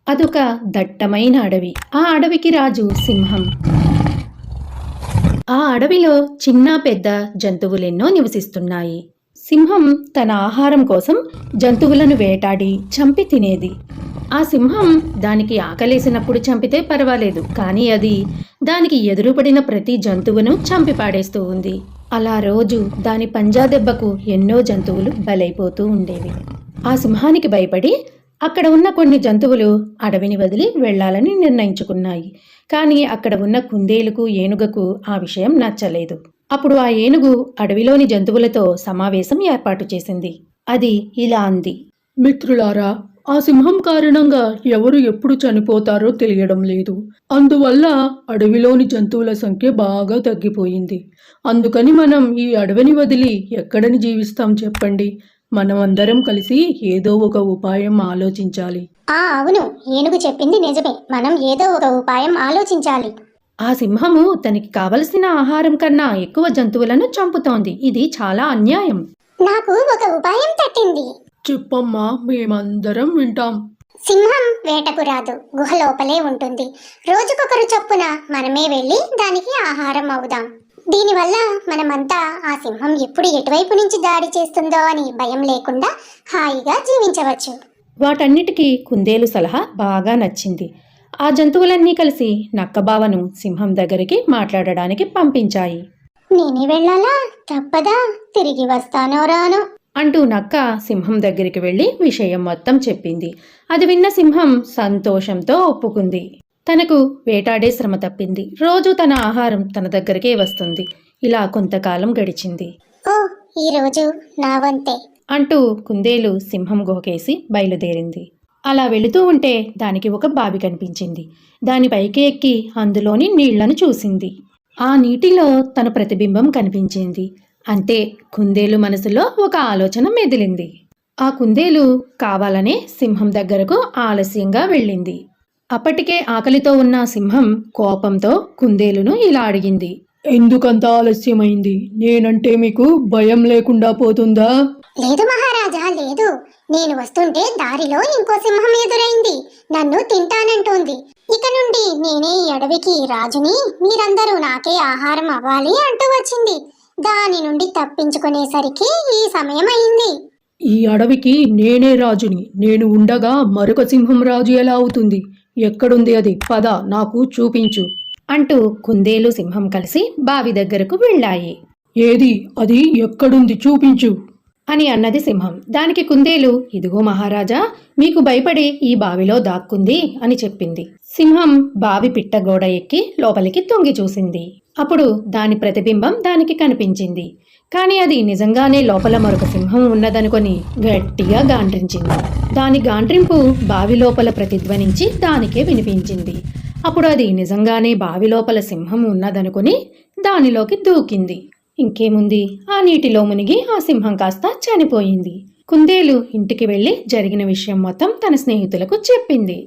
అదొక దట్టమైన అడవి. ఆ అడవికి రాజు సింహం. ఆ అడవిలో చిన్న పెద్ద జంతువులెన్నో నివసిస్తున్నాయి. సింహం తన ఆహారం కోసం జంతువులను వేటాడి చంపి తినేది. ఆ సింహం దానికి ఆకలేసినప్పుడు చంపితే పర్వాలేదు, కానీ అది దానికి ఎదురుపడిన ప్రతి జంతువును చంపి పాడేస్తూ ఉంది. అలా రోజు దాని పంజా దెబ్బకు ఎన్నో జంతువులు బలైపోతూ ఉండేవి. ఆ సింహానికి భయపడి అక్కడ ఉన్న కొన్ని జంతువులు అడవిని వదిలి వెళ్లాలని నిర్ణయించుకున్నాయి. కానీ అక్కడ ఉన్న కుందేలుకు, ఏనుగకు ఆ విషయం నచ్చలేదు. అప్పుడు ఆ ఏనుగు అడవిలోని జంతువులతో సమావేశం ఏర్పాటు చేసింది. అది ఇలా అంది: మిత్రులారా, ఆ సింహం కారణంగా ఎవరు ఎప్పుడు చనిపోతారో తెలియడం లేదు. అందువల్ల అడవిలోని జంతువుల సంఖ్య బాగా తగ్గిపోయింది. అందుకని మనం ఈ అడవిని వదిలి ఎక్కడని జీవిస్తాం చెప్పండి. మనం అందరం కలిసి ఏదో ఒక ఉపాయం ఆలోచించాలి. అవును, ఏనుగు చెప్పింది నిజమే. మనం ఏదో ఒక ఉపాయం ఆలోచించాలి. ఆ సింహము తనకి కావలసిన ఆహారం కన్నా ఎక్కువ జంతువులను చంపుతోంది. ఇది చాలా అన్యాయం. నాకు ఒక ఉపాయం తట్టింది. చెప్పమ్మా, మేమందరం వింటాం. సింహం వేటకు రాదు, గుహ లోపలే ఉంటుంది. రోజుకొకరు చొప్పున మనమే వెళ్ళి దానికి ఆహారం అవుదాం. దీనివల్ల మనమంతా ఆ సింహం ఎప్పుడు ఎటువైపు నుంచి దాడి చేస్తుందో అని భయం లేకుండా హాయిగా జీవించవచ్చు. వాటన్నిటికీ కుందేలు సలహా బాగా నచ్చింది. ఆ జంతువులన్నీ కలిసి నక్కబావను సింహం దగ్గరికి మాట్లాడడానికి పంపించాయి. నేనే వెళ్ళాలా? తప్పదా? తిరిగి వస్తానో రానో అంటూ నక్క సింహం దగ్గరికి వెళ్ళి విషయం మొత్తం చెప్పింది. అది విన్న సింహం సంతోషంతో ఒప్పుకుంది. తనకు వేటాడే శ్రమ తప్పింది. రోజు తన ఆహారం తన దగ్గరికే వస్తుంది. ఇలా కొంతకాలం గడిచింది. ఈరోజు నా వంతే అంటూ కుందేలు సింహం గుహకేసి బయలుదేరింది. అలా వెళుతూ ఉంటే దానికి ఒక బావి కనిపించింది. దాని పైకి ఎక్కి అందులోని నీళ్లను చూసింది. ఆ నీటిలో తన ప్రతిబింబం కనిపించింది. అంతే, కుందేలు మనసులో ఒక ఆలోచన మెదిలింది. ఆ కుందేలు కావాలనే సింహం దగ్గరకు ఆలస్యంగా వెళ్ళింది. అప్పటికే ఆకలితో ఉన్న సింహం కోపంతో కుందేలును ఇలా అడిగింది: ఎందుకంత ఆలస్యమైంది? నేనంటే మీకు భయం లేకుండా పోతుందా? లేదు మహారాజా, లేదు. నేను వస్తుంటే దారిలో ఇంకో సింహం ఎదురైంది. నన్ను తింటానంటోంది. ఇక నుండి నేనే ఈ అడవికి రాజుని, మీరందరూ నాకే ఆహారం అవ్వాలి అంటూ వచ్చింది. దాని నుండి తప్పించుకునేసరికి ఈ సమయం అయింది. ఈ అడవికి నేనే రాజుని. నేను ఉండగా మరొక సింహం రాజు ఎలా అవుతుంది? ఎక్కడుంది అది? పద, నాకు చూపించు అంటూ కుందేలు సింహం కలిసి బావి దగ్గరకు వెళ్ళాయి. ఏది? అది ఎక్కడుంది? చూపించు అని అన్నది సింహం. దానికి కుందేలు, ఇదిగో మహారాజా, మీకు భయపడి ఈ బావిలో దాక్కుంది అని చెప్పింది. సింహం బావి పిట్ట గోడ ఎక్కి లోపలికి తొంగి చూసింది. అప్పుడు దాని ప్రతిబింబం దానికి కనిపించింది. కానీ అది నిజంగానే లోపల మరొక సింహం ఉన్నదనుకొని గట్టిగా గాండ్రించింది. దాని గాండ్రింపు బావి లోపల ప్రతిధ్వనించి దానికే వినిపించింది. అప్పుడు అది నిజంగానే బావి లోపల సింహం ఉన్నదనుకుని దానిలోకి దూకింది. ఇంకేముంది, ఆ నీటిలో మునిగి ఆ సింహం కాస్త చనిపోయింది. కుందేలు ఇంటికి వెళ్ళి జరిగిన విషయం మొత్తం తన స్నేహితులకు చెప్పింది.